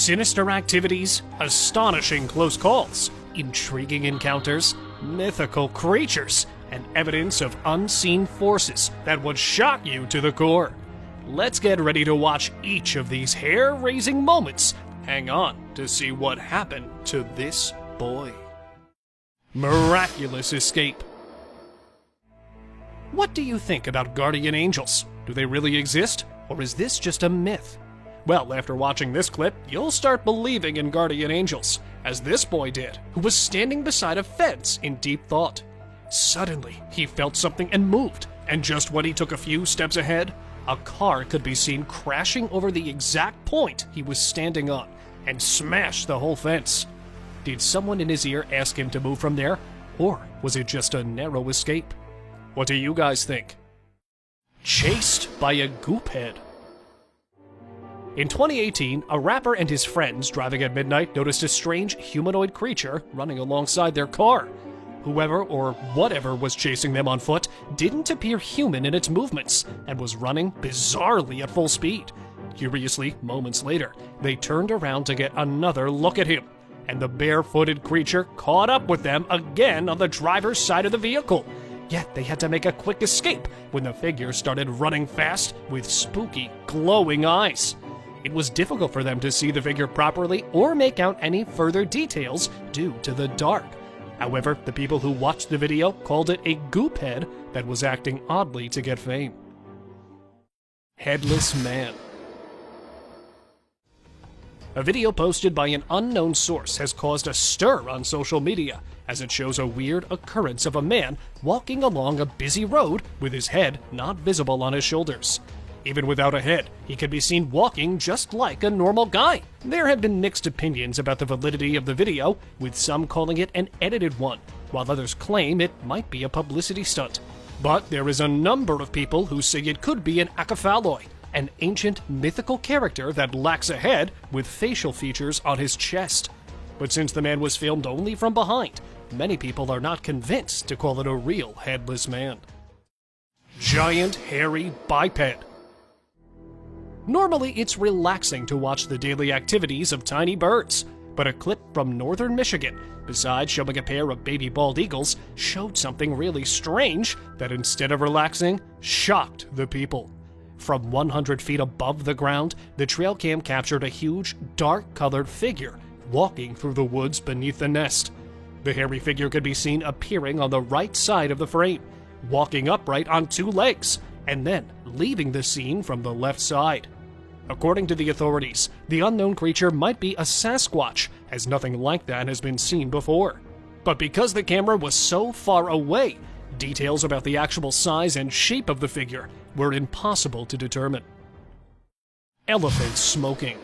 Sinister activities, astonishing close calls, intriguing encounters, mythical creatures, and evidence of unseen forces that would shock you to the core. Let's get ready to watch each of these hair-raising moments. Hang on to see what happened to this boy. Miraculous escape. What do you think about guardian angels? Do they really exist, or is this just a myth? Well, after watching this clip, you'll start believing in guardian angels, as this boy did, who was standing beside a fence in deep thought. Suddenly, he felt something and moved, and just when he took a few steps ahead, a car could be seen crashing over the exact point he was standing on and smash the whole fence. Did someone in his ear ask him to move from there, or was it just a narrow escape? What do you guys think? Chased by a goop head. In 2018, a rapper and his friends driving at midnight noticed a strange humanoid creature running alongside their car. Whoever or whatever was chasing them on foot didn't appear human in its movements and was running bizarrely at full speed. Curiously, moments later, they turned around to get another look at him, and the barefooted creature caught up with them again on the driver's side of the vehicle. Yet they had to make a quick escape when the figure started running fast with spooky, glowing eyes. It was difficult for them to see the figure properly or make out any further details due to the dark. However, the people who watched the video called it a goop head that was acting oddly to get fame. Headless Man. A video posted by an unknown source has caused a stir on social media, as it shows a weird occurrence of a man walking along a busy road with his head not visible on his shoulders. Even without a head, he can be seen walking just like a normal guy. There have been mixed opinions about the validity of the video, with some calling it an edited one, while others claim it might be a publicity stunt. But there is a number of people who say it could be an Acaphaloi, an ancient mythical character that lacks a head with facial features on his chest. But since the man was filmed only from behind, many people are not convinced to call it a real headless man. Giant hairy biped. Normally, it's relaxing to watch the daily activities of tiny birds, but a clip from northern Michigan, besides showing a pair of baby bald eagles, showed something really strange that instead of relaxing, shocked the people. From 100 feet above the ground, the trail cam captured a huge, dark-colored figure walking through the woods beneath the nest. The hairy figure could be seen appearing on the right side of the frame, walking upright on two legs, and then leaving the scene from the left side. According to the authorities, the unknown creature might be a Sasquatch, as nothing like that has been seen before. But because the camera was so far away, details about the actual size and shape of the figure were impossible to determine. Elephant smoking.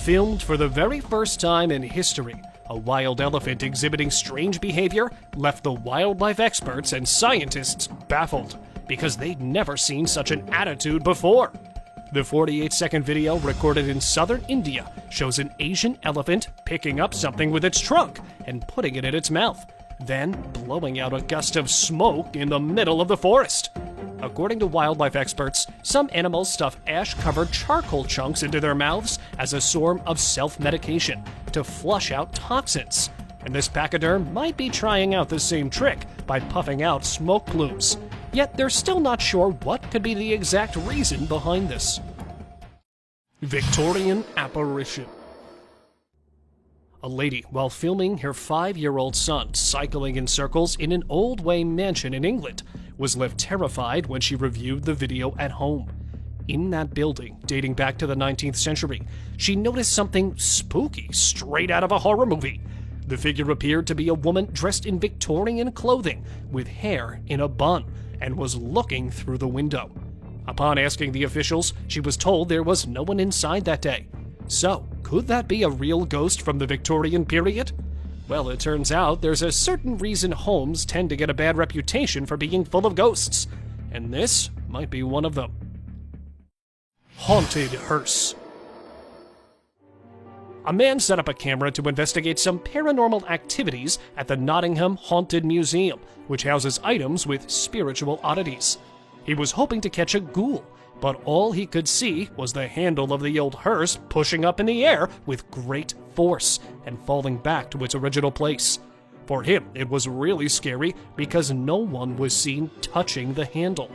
Filmed for the very first time in history, a wild elephant exhibiting strange behavior left the wildlife experts and scientists baffled, because they'd never seen such an attitude before. The 48-second video recorded in southern India shows an Asian elephant picking up something with its trunk and putting it in its mouth, then blowing out a gust of smoke in the middle of the forest. According to wildlife experts, some animals stuff ash-covered charcoal chunks into their mouths as a form of self-medication to flush out toxins. And this pachyderm might be trying out the same trick by puffing out smoke plumes. Yet they're still not sure what could be the exact reason behind this. Victorian apparition. A lady, while filming her 5-year-old son cycling in circles in an Oldway mansion in England, was left terrified when she reviewed the video at home. In that building, dating back to the 19th century, she noticed something spooky straight out of a horror movie. The figure appeared to be a woman dressed in Victorian clothing with hair in a bun and was looking through the window. Upon asking the officials, she was told there was no one inside that day. So, could that be a real ghost from the Victorian period? Well, it turns out there's a certain reason homes tend to get a bad reputation for being full of ghosts, and this might be one of them. Haunted hearse. A man set up a camera to investigate some paranormal activities at the Nottingham Haunted Museum, which houses items with spiritual oddities. He was hoping to catch a ghoul, but all he could see was the handle of the old hearse pushing up in the air with great force and falling back to its original place. For him, it was really scary because no one was seen touching the handle.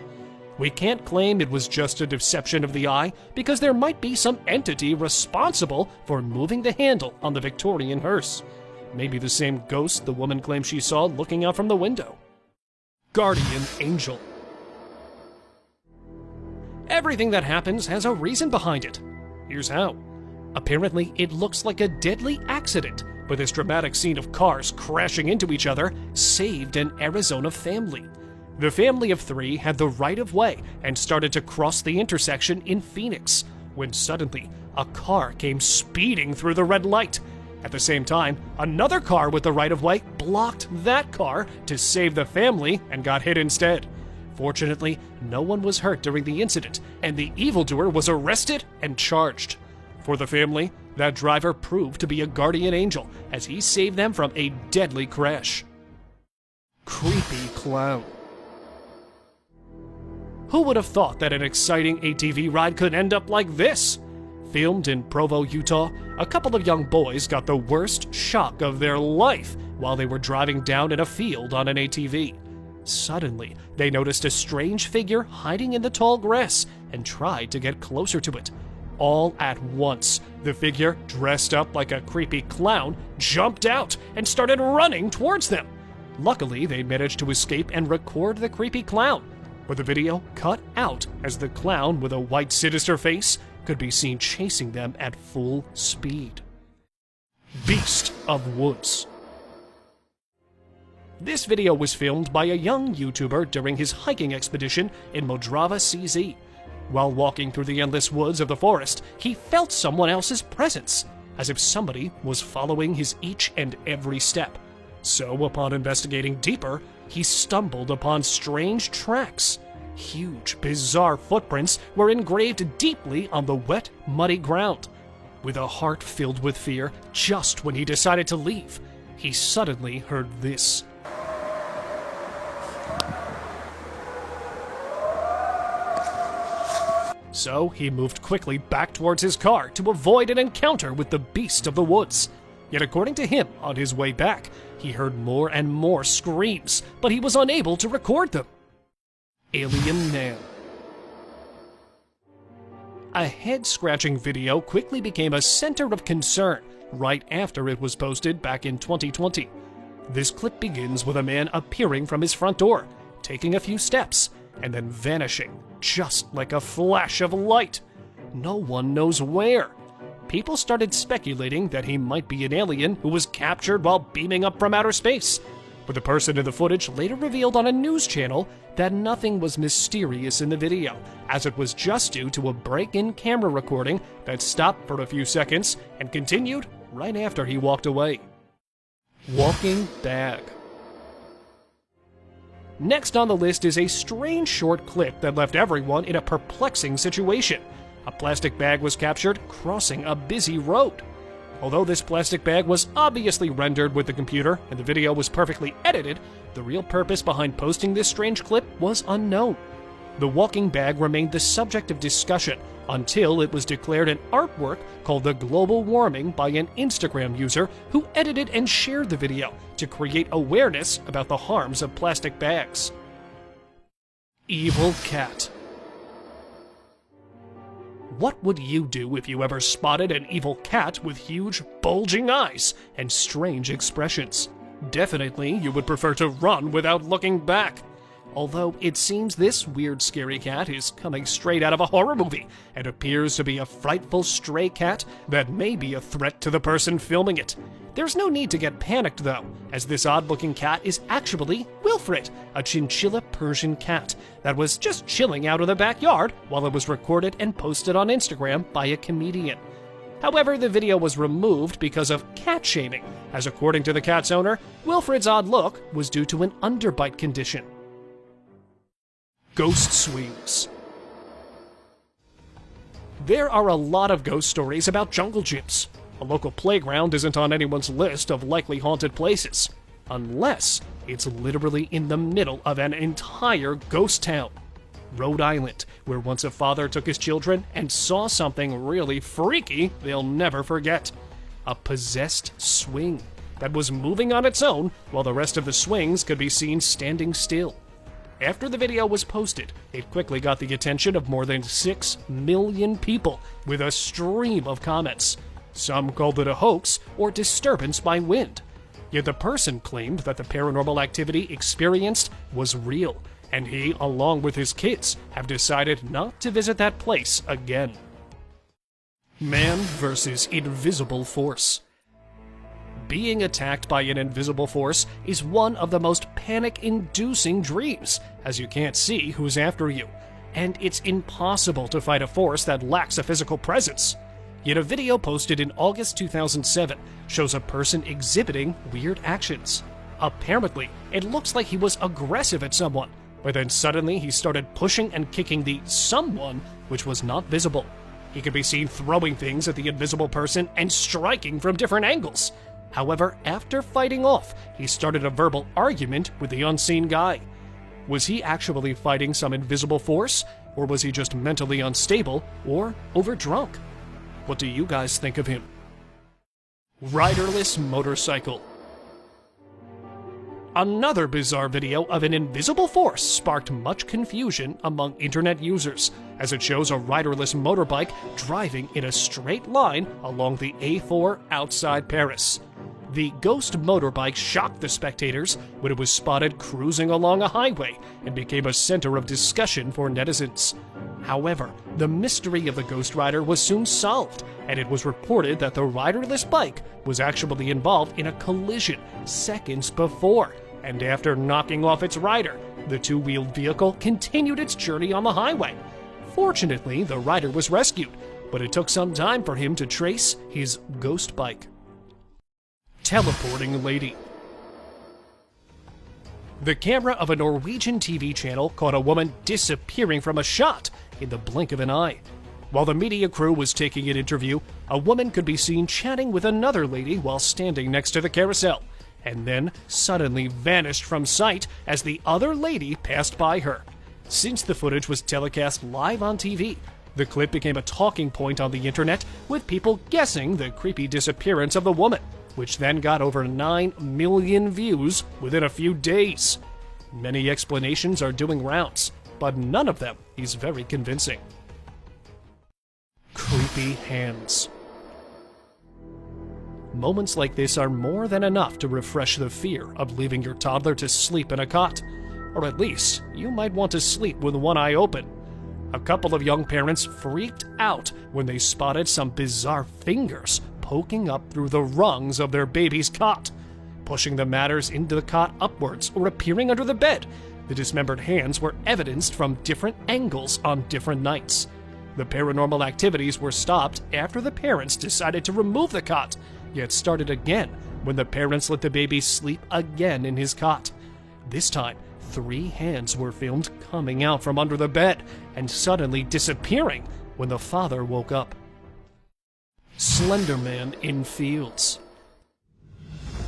We can't claim it was just a deception of the eye because there might be some entity responsible for moving the handle on the Victorian hearse. Maybe the same ghost the woman claimed she saw looking out from the window. Guardian Angel. Everything that happens has a reason behind it. Here's how. Apparently, it looks like a deadly accident, but this dramatic scene of cars crashing into each other saved an Arizona family. The family of 3 had the right-of-way and started to cross the intersection in Phoenix, when suddenly a car came speeding through the red light. At the same time, another car with the right-of-way blocked that car to save the family and got hit instead. Fortunately, no one was hurt during the incident, and the evildoer was arrested and charged. For the family, that driver proved to be a guardian angel as he saved them from a deadly crash. Creepy clown. Who would have thought that an exciting ATV ride could end up like this? Filmed in Provo, Utah, a couple of young boys got the worst shock of their life while they were driving down in a field on an ATV. Suddenly, they noticed a strange figure hiding in the tall grass and tried to get closer to it. All at once, the figure, dressed up like a creepy clown, jumped out and started running towards them. Luckily, they managed to escape and record the creepy clown, but the video cut out as the clown with a white sinister face could be seen chasing them at full speed. Beast of Woods. This video was filmed by a young YouTuber during his hiking expedition in Modrava, CZ. While walking through the endless woods of the forest, he felt someone else's presence, as if somebody was following his each and every step. So, upon investigating deeper, he stumbled upon strange tracks. Huge, bizarre footprints were engraved deeply on the wet, muddy ground. With a heart filled with fear, just when he decided to leave, he suddenly heard this. So he moved quickly back towards his car to avoid an encounter with the beast of the woods. Yet according to him, on his way back, he heard more and more screams, but he was unable to record them. Alien Man. A head-scratching video quickly became a center of concern right after it was posted back in 2020. This clip begins with a man appearing from his front door, taking a few steps, and then vanishing, just like a flash of light. No one knows where. People started speculating that he might be an alien who was captured while beaming up from outer space. But the person in the footage later revealed on a news channel that nothing was mysterious in the video, as it was just due to a break-in camera recording that stopped for a few seconds and continued right after he walked away. Walking Bag. Next on the list is a strange short clip that left everyone in a perplexing situation. A plastic bag was captured crossing a busy road. Although this plastic bag was obviously rendered with the computer and the video was perfectly edited, the real purpose behind posting this strange clip was unknown. The walking bag remained the subject of discussion until it was declared an artwork called The Global Warming by an Instagram user who edited and shared the video to create awareness about the harms of plastic bags. Evil Cat. What would you do if you ever spotted an evil cat with huge, bulging eyes and strange expressions? Definitely, you would prefer to run without looking back. Although it seems this weird, scary cat is coming straight out of a horror movie and appears to be a frightful stray cat that may be a threat to the person filming it. There's no need to get panicked, though, as this odd-looking cat is actually Wilfred, a chinchilla Persian cat that was just chilling out in the backyard while it was recorded and posted on Instagram by a comedian. However, the video was removed because of cat shaming, as according to the cat's owner, Wilfred's odd look was due to an underbite condition. Ghost Swings. There are a lot of ghost stories about jungle gyms. A local playground isn't on anyone's list of likely haunted places, unless it's literally in the middle of an entire ghost town. Rhode Island, where once a father took his children and saw something really freaky they'll never forget. A possessed swing that was moving on its own while the rest of the swings could be seen standing still. After the video was posted, it quickly got the attention of more than 6 million people with a stream of comments. Some called it a hoax or disturbance by wind. Yet the person claimed that the paranormal activity experienced was real, and he, along with his kids, have decided not to visit that place again. Man versus invisible force. Being attacked by an invisible force is one of the most panic-inducing dreams, as you can't see who's after you, and it's impossible to fight a force that lacks a physical presence. Yet a video posted in August 2007 shows a person exhibiting weird actions. Apparently, it looks like he was aggressive at someone, but then suddenly he started pushing and kicking the someone which was not visible. He could be seen throwing things at the invisible person and striking from different angles. However, after fighting off, he started a verbal argument with the unseen guy. Was he actually fighting some invisible force, or was he just mentally unstable or overdrunk? What do you guys think of him? Riderless motorcycle. Another bizarre video of an invisible force sparked much confusion among internet users, as it shows a riderless motorbike driving in a straight line along the A4 outside Paris. The ghost motorbike shocked the spectators when it was spotted cruising along a highway and became a center of discussion for netizens. However, the mystery of the Ghost Rider was soon solved, and it was reported that the riderless bike was actually involved in a collision seconds before, and after knocking off its rider, the two-wheeled vehicle continued its journey on the highway. Fortunately, the rider was rescued, but it took some time for him to trace his ghost bike. Teleporting lady. The camera of a Norwegian TV channel caught a woman disappearing from a shot in the blink of an eye. While the media crew was taking an interview, a woman could be seen chatting with another lady while standing next to the carousel, and then suddenly vanished from sight as the other lady passed by her. Since the footage was telecast live on TV, the clip became a talking point on the internet, with people guessing the creepy disappearance of the woman, which then got over 9 million views within a few days. Many explanations are doing rounds, but none of them is very convincing. Creepy hands. Moments like this are more than enough to refresh the fear of leaving your toddler to sleep in a cot, or at least you might want to sleep with one eye open. A couple of young parents freaked out when they spotted some bizarre fingers poking up through the rungs of their baby's cot, pushing the matters into the cot upwards or appearing under the bed. The dismembered hands were evidenced from different angles on different nights. The paranormal activities were stopped after the parents decided to remove the cot, yet started again when the parents let the baby sleep again in his cot. This time, 3 hands were filmed coming out from under the bed and suddenly disappearing when the father woke up. Slender Man in fields.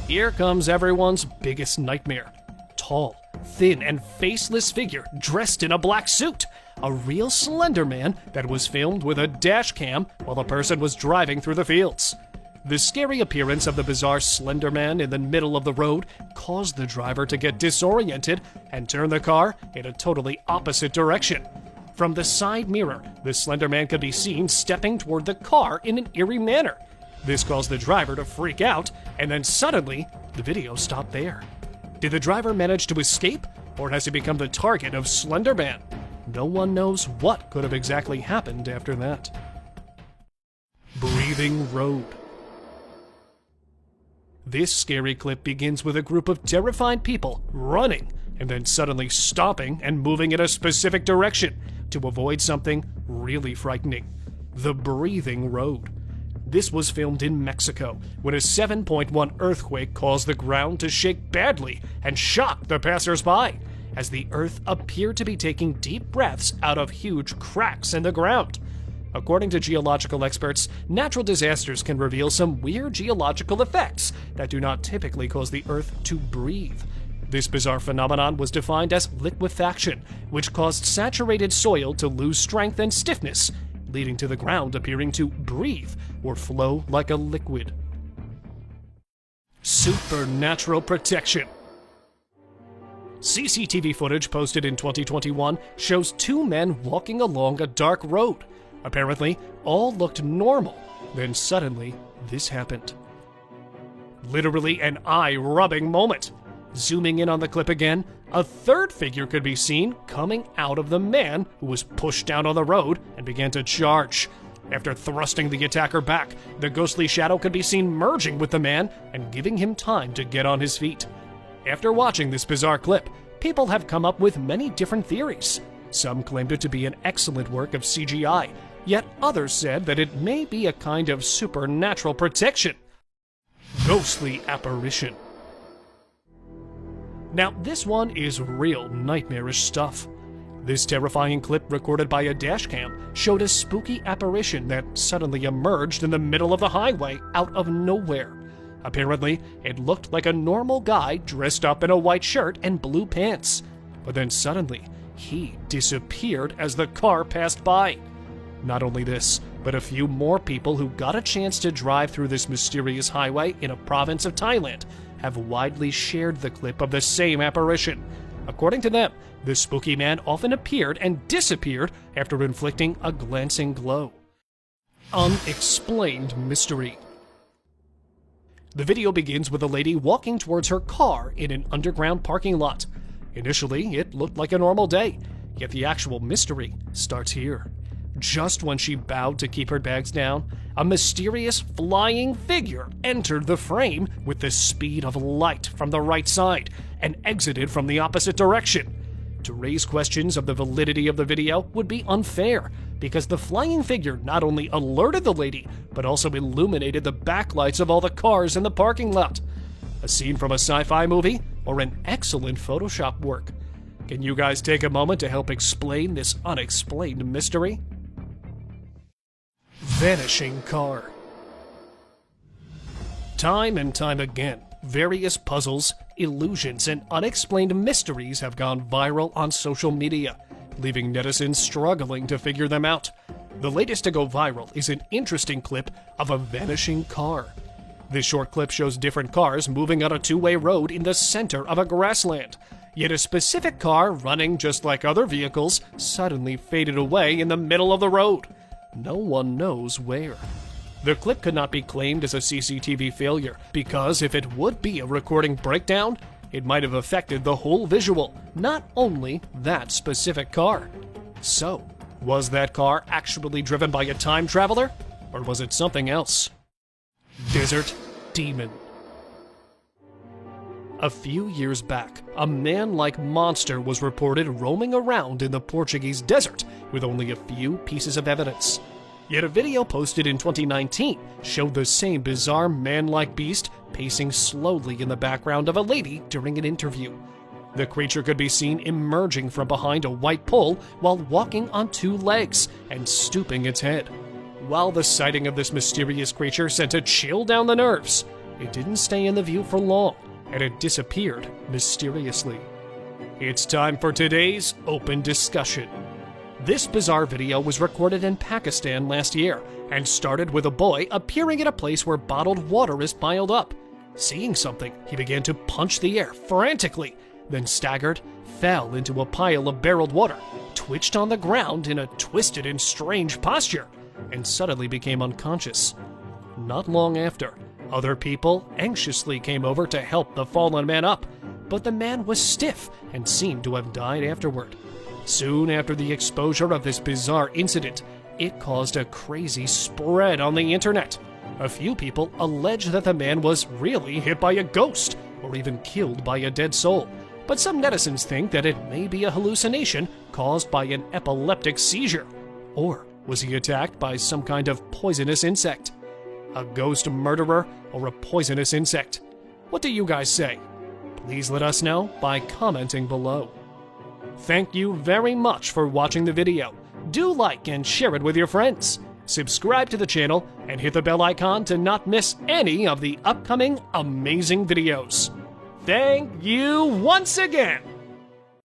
Here comes everyone's biggest nightmare. Tall, thin, and faceless figure dressed in a black suit. A real Slender Man that was filmed with a dash cam while the person was driving through the fields. The scary appearance of the bizarre Slender Man in the middle of the road caused the driver to get disoriented and turn the car in a totally opposite direction. From the side mirror, the Slender Man could be seen stepping toward the car in an eerie manner. This caused the driver to freak out, and then suddenly, the video stopped there. Did the driver manage to escape, or has he become the target of Slender Man? No one knows what could have exactly happened after that. Breathing Road. This scary clip begins with a group of terrified people running and then suddenly stopping and moving in a specific direction to avoid something really frightening: the Breathing Road. This was filmed in Mexico when a 7.1 earthquake caused the ground to shake badly and shocked the passers-by, as the earth appeared to be taking deep breaths out of huge cracks in the ground. According to geological experts, natural disasters can reveal some weird geological effects that do not typically cause the earth to breathe. This bizarre phenomenon was defined as liquefaction, which caused saturated soil to lose strength and stiffness, leading to the ground appearing to breathe or flow like a liquid. Supernatural protection. CCTV footage posted in 2021 shows two men walking along a dark road. Apparently, all looked normal. Then suddenly, this happened. Literally an eye-rubbing moment. Zooming in on the clip again, a third figure could be seen coming out of the man who was pushed down on the road and began to charge. After thrusting the attacker back, the ghostly shadow could be seen merging with the man and giving him time to get on his feet. After watching this bizarre clip, people have come up with many different theories. Some claimed it to be an excellent work of CGI, yet others said that it may be a kind of supernatural protection. Ghostly apparition. Now, this one is real nightmarish stuff. This terrifying clip recorded by a dashcam showed a spooky apparition that suddenly emerged in the middle of the highway out of nowhere. Apparently, it looked like a normal guy dressed up in a white shirt and blue pants. But then suddenly, he disappeared as the car passed by. Not only this, but a few more people who got a chance to drive through this mysterious highway in a province of Thailand have widely shared the clip of the same apparition. According to them, the spooky man often appeared and disappeared after inflicting a glancing glow. Unexplained mystery. The video begins with a lady walking towards her car in an underground parking lot. Initially, it looked like a normal day, yet the actual mystery starts here. Just when she bowed to keep her bags down, a mysterious flying figure entered the frame with the speed of light from the right side and exited from the opposite direction. To raise questions of the validity of the video would be unfair, because the flying figure not only alerted the lady, but also illuminated the backlights of all the cars in the parking lot. A scene from a sci-fi movie or an excellent Photoshop work. Can you guys take a moment to help explain this unexplained mystery? Vanishing car. Time and time again, various puzzles, illusions, and unexplained mysteries have gone viral on social media, leaving netizens struggling to figure them out. The latest to go viral is an interesting clip of a vanishing car. This short clip shows different cars moving on a two-way road in the center of a grassland. Yet a specific car, running just like other vehicles, suddenly faded away in the middle of the road. No one knows where. The clip could not be claimed as a CCTV failure, because if it would be a recording breakdown, it might have affected the whole visual, not only that specific car. So, was that car actually driven by a time traveler, or was it something else? Desert Demon. A few years back, a man-like monster was reported roaming around in the Portuguese desert with only a few pieces of evidence. Yet a video posted in 2019 showed the same bizarre man-like beast pacing slowly in the background of a lady during an interview. The creature could be seen emerging from behind a white pole while walking on two legs and stooping its head. While the sighting of this mysterious creature sent a chill down the nerves, it didn't stay in the view for long, and it disappeared mysteriously. It's time for today's open discussion. This bizarre video was recorded in Pakistan last year and started with a boy appearing at a place where bottled water is piled up. Seeing something, he began to punch the air frantically, then staggered, fell into a pile of barreled water, twitched on the ground in a twisted and strange posture, and suddenly became unconscious. Not long after, other people anxiously came over to help the fallen man up, but the man was stiff and seemed to have died afterward. Soon after the exposure of this bizarre incident, it caused a crazy spread on the internet. A few people allege that the man was really hit by a ghost, or even killed by a dead soul. But some netizens think that it may be a hallucination caused by an epileptic seizure. Or was he attacked by some kind of poisonous insect? A ghost murderer or a poisonous insect? What do you guys say? Please let us know by commenting below. Thank you very much for watching the video. Do like and share it with your friends. Subscribe to the channel and hit the bell icon to not miss any of the upcoming amazing videos. thank you once again